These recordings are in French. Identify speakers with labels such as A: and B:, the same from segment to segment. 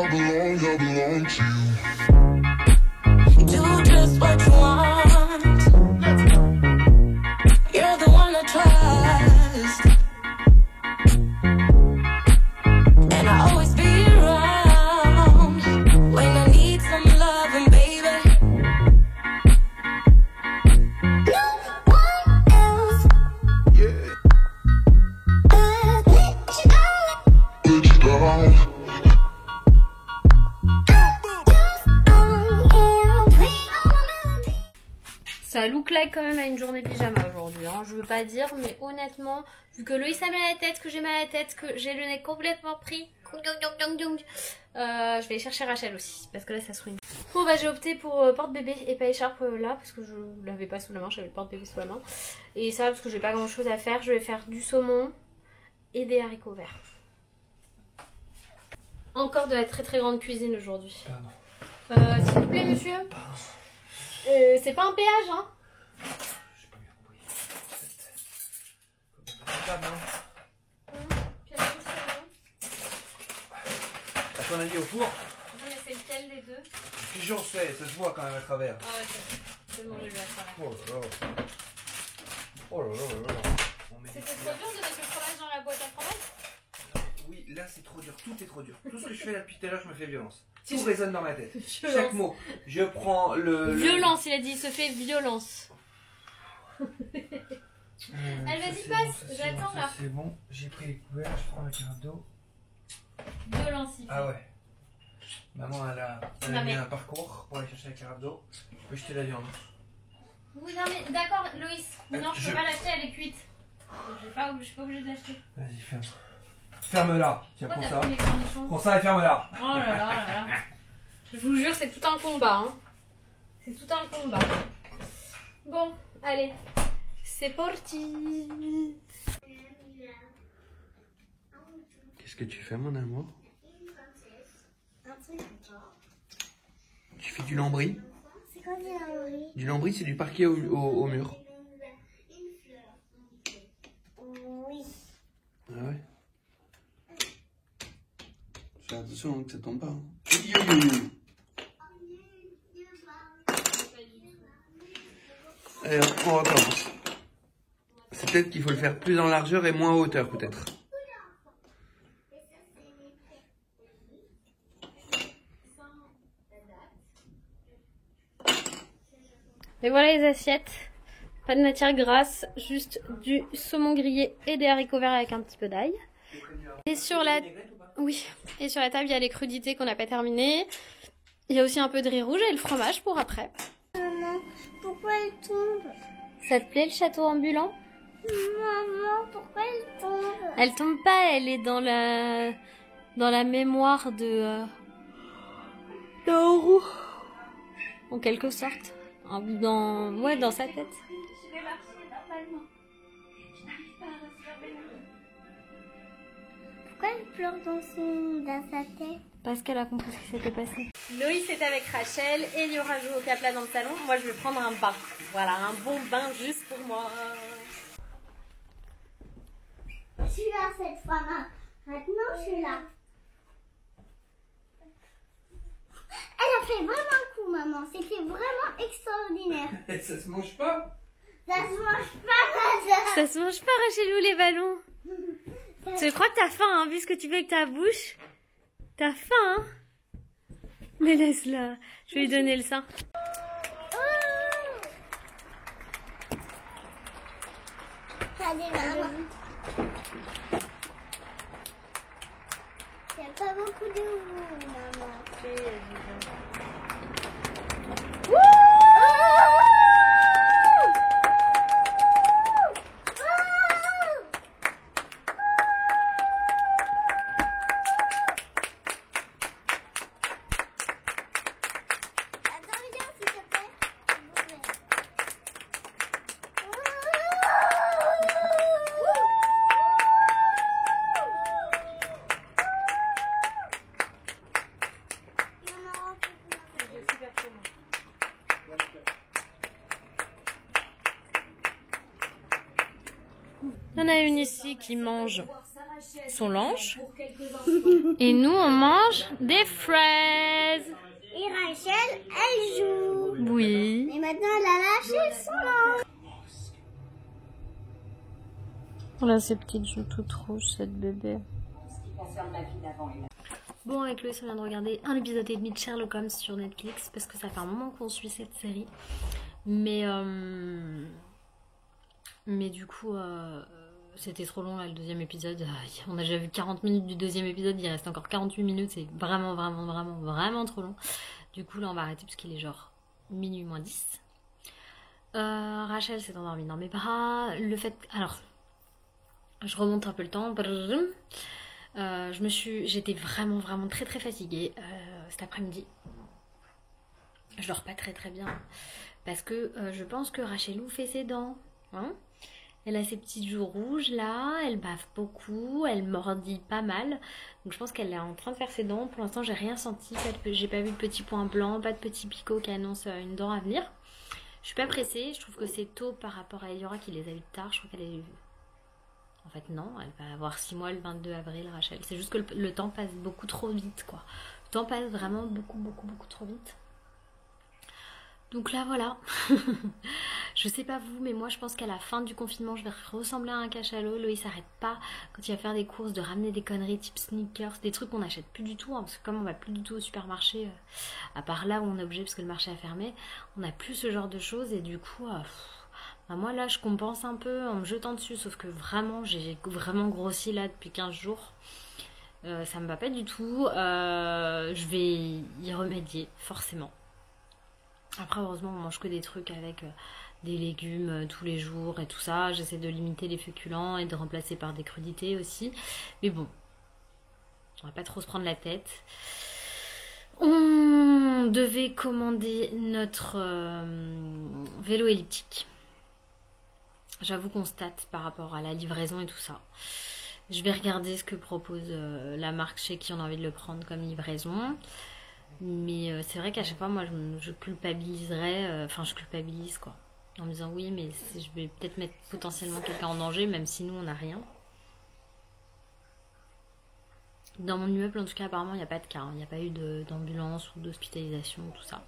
A: belong to you. Do just what you want. You're the one I trust. And I always be around when I need some loving, baby. No one else. Yeah. Let you down.
B: Ça look like quand même à une journée pyjama aujourd'hui, hein. Je veux pas dire, mais honnêtement, vu que Loïs a mal à la tête, que j'ai mal à la tête, que j'ai le nez complètement pris, je vais aller chercher Rachel aussi, parce que là ça se ruine. Bon bah j'ai opté pour porte-bébé et pas écharpe là, parce que je l'avais pas sous la main, j'avais le porte-bébé sous la main. Et ça parce que j'ai pas grand chose à faire, je vais faire du saumon et des haricots verts. Encore de la très très grande cuisine aujourd'hui.
C: Pardon.
B: S'il vous plaît monsieur.
C: Pardon.
B: C'est pas un péage, hein.
C: J'ai pas bien compris. Pas mal. À ton avis au four?
B: Non mais c'est lequel des deux?
C: J'en sais, ça se voit quand même à travers.
B: Ah ouais, c'est bon, j'ai vu à travers.
C: Oh là là. Oh là là là là.
B: C'était trop dur de mettre le fromage dans la boîte à fromage?
C: Oui, là c'est trop dur, tout est trop dur. Tout ce que je fais là depuis tout à l'heure, je me fais violence. Tout résonne dans ma tête.
B: Violence.
C: Chaque mot. Je prends le...
B: Violence, il a dit, il se fait violence. Allez, vas-y, passe, j'attends là.
C: C'est bon, j'ai pris les couverts, je prends la carafe d'eau.
B: Violence, il fait.
C: Ah ouais. Maman, elle a mis un parcours pour aller chercher la carafe d'eau. Je peux jeter la viande.
B: Oui, non mais d'accord, Loïs. Non, je peux pas l'acheter, elle est cuite. Je suis pas obligée de l'acheter.
C: Vas-y, ferme. Ferme-la. Tiens, prends ça. Prends ça et ferme-la.
B: Oh là là là là. Je vous jure, c'est tout un combat. Hein. C'est tout un combat. Bon, allez. C'est parti.
C: Qu'est-ce que tu fais, mon amour? Tu fais du lambris?
D: C'est quoi du lambris?
C: Du lambris, c'est du parquet au mur.
D: Oui.
C: Ah ouais? Fais attention que ça tombe pas. Hein. Allez, on recommence. C'est peut-être qu'il faut le faire plus en largeur et moins en hauteur, peut-être.
B: Et voilà les assiettes. Pas de matière grasse, juste du saumon grillé et des haricots verts avec un petit peu d'ail. Et sur la... Oui. Et sur la table, il y a les crudités qu'on n'a pas terminées. Il y a aussi un peu de riz rouge et le fromage pour après.
D: Maman, pourquoi elle tombe?
B: Ça te plaît le château ambulant?
D: Maman, pourquoi elle tombe?
B: Elle tombe pas, elle est dans la mémoire de Nauru. En quelque sorte. Dans sa tête.
D: Pourquoi elle pleure dans sa tête?
B: Parce qu'elle a compris ce qui s'était passé. Loïs est avec Rachel et il y aura joué au Capla dans le salon. Moi je vais prendre un bain. Voilà, un bon bain juste pour moi.
D: Je suis là cette fois. Maintenant je suis là. Elle a fait vraiment un coup, maman. C'était vraiment extraordinaire.
C: Et ça se mange pas?
D: Ça se mange pas, madame.
B: Ça se mange pas, Rachelou, les ballons. Je crois que t'as faim, hein, vu ce que tu fais avec ta bouche. T'as faim, hein? Mais laisse-la. Je vais lui donner le sein.
D: Allez, maman. Il n'y a pas beaucoup de vous, maman.
B: Il y en a une ici qui mange son lunch. Et nous, on mange des fraises.
D: Et Rachel, elle joue.
B: Oui.
D: Et maintenant, elle a lâché son linge.
B: Voilà ses petites joues toutes rouges, cette bébé. Bon, avec Loïs, on vient de regarder un épisode et demi de Sherlock Holmes sur Netflix parce que ça fait un moment qu'on suit cette série. Mais du coup, c'était trop long là, le deuxième épisode. On a déjà vu 40 minutes du deuxième épisode, il reste encore 48 minutes, c'est vraiment trop long. Du coup, là, on va arrêter parce qu'il est genre minuit moins 10. Rachel s'est endormie dans mes bras. Alors, je remonte un peu le temps. J'étais vraiment très fatiguée cet après-midi. Je dors pas très bien parce que je pense que Rachelou fait ses dents. Hein, elle a ses petites joues rouges là, elle bave beaucoup, elle mordit pas mal. Donc je pense qu'elle est en train de faire ses dents. Pour l'instant, j'ai rien senti. J'ai pas vu de petits points blancs, pas de petit picot qui annonce une dent à venir. Je suis pas pressée. Je trouve que c'est tôt par rapport à Eliora qui les a eu tard. Je crois qu'elle a eu... En fait non, elle va avoir 6 mois le 22 avril, Rachel. C'est juste que le temps passe beaucoup trop vite, quoi. Le temps passe vraiment beaucoup trop vite. Donc là, voilà. Je sais pas vous, mais moi, je pense qu'à la fin du confinement, je vais ressembler à un cachalot. Loïs s'arrête pas, quand il va faire des courses, de ramener des conneries type sneakers, des trucs qu'on n'achète plus du tout, hein, parce que comme on va plus du tout au supermarché, à part là où on est obligé parce que le marché a fermé, on n'a plus ce genre de choses, et du coup... moi là je compense un peu en me jetant dessus, sauf que vraiment j'ai vraiment grossi là depuis 15 jours. Ça me va pas du tout. Je vais y remédier forcément. Après heureusement on mange que des trucs avec des légumes tous les jours et tout ça. J'essaie de limiter les féculents et de remplacer par des crudités aussi. Mais bon, on va pas trop se prendre la tête. On devait commander notre vélo elliptique. J'avoue qu'on constate par rapport à la livraison et tout ça. Je vais regarder ce que propose la marque chez qui on a envie de le prendre comme livraison. Mais c'est vrai qu'à chaque fois, moi, je culpabiliserais. Je culpabilise, quoi. En me disant, oui, mais je vais peut-être mettre potentiellement quelqu'un en danger, même si nous, on n'a rien. Dans mon immeuble, en tout cas, apparemment, il n'y a pas de cas. Il n'y a pas eu d'ambulance ou d'hospitalisation, tout ça.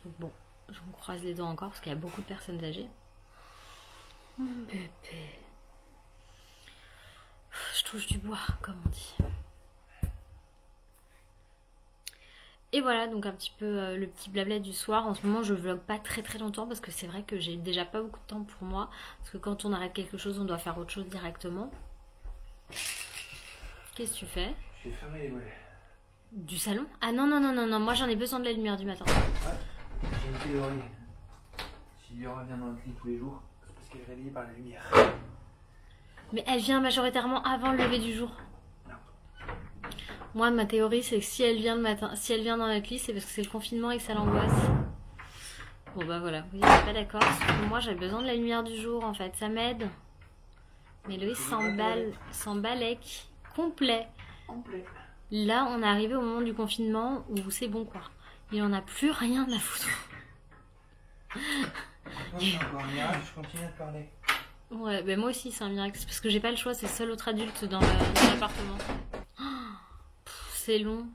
B: Donc bon, je me croise les doigts encore parce qu'il y a beaucoup de personnes âgées. Mon bébé. Je touche du bois, comme on dit. Et voilà, donc un petit peu le petit blabla du soir. En ce moment, je vlog pas très longtemps parce que c'est vrai que j'ai déjà pas beaucoup de temps pour moi. Parce que quand on arrête quelque chose, on doit faire autre chose directement. Qu'est-ce que tu fais?
C: J'ai fermé les volets.
B: Du salon? Ah non, moi j'en ai besoin de la lumière du matin.
C: Ouais, j'ai une théorie. Si Liora vient dans le lit tous les jours, c'est parce qu'elle est réveillée par la lumière.
B: Mais elle vient majoritairement avant le lever du jour. Moi, ma théorie, c'est que si elle vient le matin, si elle vient dans notre lit, c'est parce que c'est le confinement et que ça l'angoisse. Bon bah voilà, vous n'êtes pas d'accord. Moi, j'ai besoin de la lumière du jour, en fait, ça m'aide. Mais Loïs s'emballec complet. Là, on est arrivé au moment du confinement où c'est bon, quoi. Il en a plus rien à foutre.
C: C'est encore un miracle, je continue à te parler.
B: Ouais, ben moi aussi, c'est un miracle. C'est parce que j'ai pas le choix, c'est le seul autre adulte dans l'appartement. C'est long.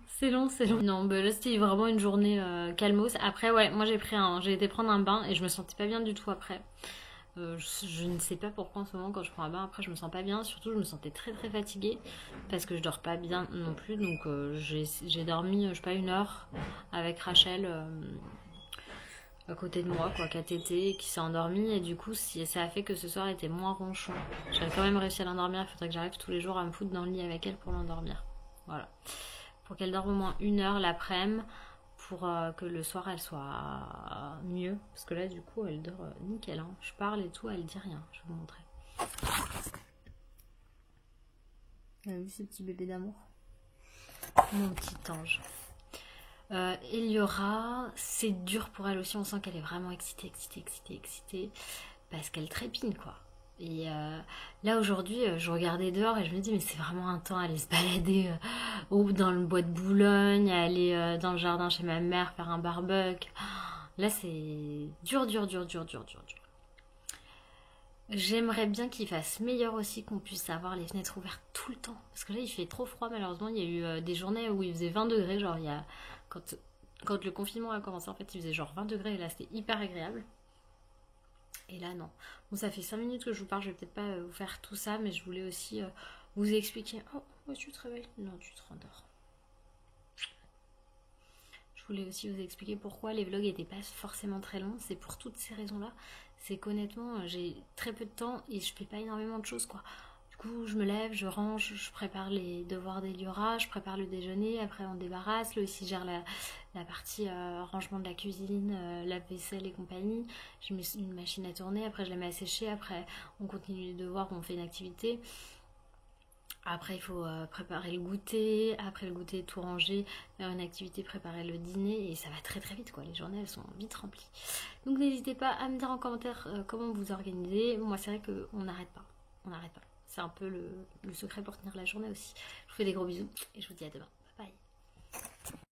B: Non, bah là c'était vraiment une journée calmos. Après, ouais, moi j'ai été prendre un bain et je me sentais pas bien du tout après. Je ne sais pas pourquoi en ce moment quand je prends un bain après je me sens pas bien. Surtout je me sentais très fatiguée parce que je dors pas bien non plus. Donc j'ai dormi, je sais pas, 1 heure avec Rachel à côté de moi, quoi, qui a tété, qui s'est endormie. Et du coup ça a fait que ce soir était moins ronchon. J'avais quand même réussi à l'endormir. Il faudrait que j'arrive tous les jours à me foutre dans le lit avec elle pour l'endormir. Voilà. Pour qu'elle dorme au moins 1 heure l'après-midi, pour que le soir elle soit mieux. Parce que là, du coup, elle dort nickel. Hein. Je parle et tout, elle dit rien. Je vais vous montrer. Vous avez vu ce petit bébé d'amour? Mon petit ange. Eliora, c'est dur pour elle aussi. On sent qu'elle est vraiment excitée. Parce qu'elle trépigne, quoi. Et là aujourd'hui je regardais dehors et je me dis mais c'est vraiment un temps à aller se balader dans le bois de Boulogne, à aller dans le jardin chez ma mère faire un barbecue. Là c'est dur. J'aimerais bien qu'il fasse meilleur aussi, qu'on puisse avoir les fenêtres ouvertes tout le temps. Parce que là, il fait trop froid, malheureusement. Il y a eu des journées où il faisait 20 degrés. Genre, quand le confinement a commencé, en fait, il faisait genre 20 degrés. Et là, c'était hyper agréable. Et là, non. Bon, ça fait 5 minutes que je vous parle. Je vais peut-être pas vous faire tout ça. Mais je voulais aussi vous expliquer. Oh, tu te réveilles? Non, tu te rendors. Je voulais aussi vous expliquer pourquoi les vlogs n'étaient pas forcément très longs. C'est pour toutes ces raisons-là. C'est qu'honnêtement, j'ai très peu de temps et je fais pas énormément de choses, quoi. Du coup, je me lève, je range, je prépare les devoirs d'Eliora, je prépare le déjeuner, après on débarrasse, Loïs gère la partie rangement de la cuisine, lave-vaisselle et compagnie. Je mets une machine à tourner, après je la mets à sécher, après on continue les devoirs, on fait une activité. Après, il faut préparer le goûter. Après le goûter, tout ranger, faire une activité, préparer le dîner. Et ça va très très vite, quoi. Les journées, elles sont vite remplies. Donc, n'hésitez pas à me dire en commentaire comment vous organisez. Moi, c'est vrai qu'on n'arrête pas. On n'arrête pas. C'est un peu le secret pour tenir la journée aussi. Je vous fais des gros bisous et je vous dis à demain.